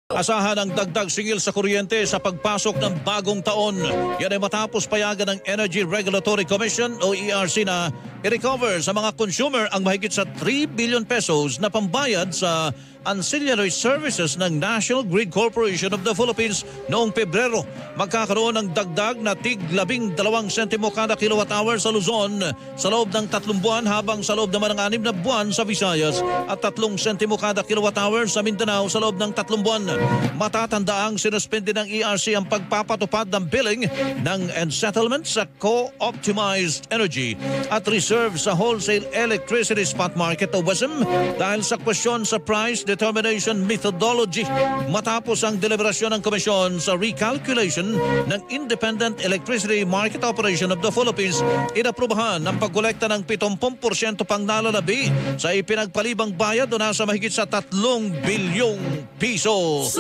Asahan ang dagdag singil sa kuryente sa pagpasok ng bagong taon. Yan ay matapos payagan ng Energy Regulatory Commission o ERC na i-recover sa mga consumer ang mahigit sa 3 billion pesos na pambayad sa ancillary services ng National Grid Corporation of the Philippines noong Pebrero. Magkakaroon ng dagdag na tig 12 sentimo kada kilowatt-hour sa Luzon sa loob ng 3 buwan, habang sa loob naman ng 6 na buwan sa Visayas at 3 sentimo kada kilowatt-hour sa Mindanao sa loob ng 3 buwan. Matatandaang sinuspende ng ERC ang pagpapatupad ng billing ng and settlement sa co-optimized energy at reserve sa wholesale electricity spot market o WESM dahil sa kwestiyon sa price determination methodology matapos ang deliberasyon ng komisyon sa recalculation ng Independent Electricity Market Operation of the Philippines. Inaprubahan ang pagkolekta ng 70% pang nalalabi sa ipinagpalibang bayad o nasa mahigit sa 3 bilyong piso.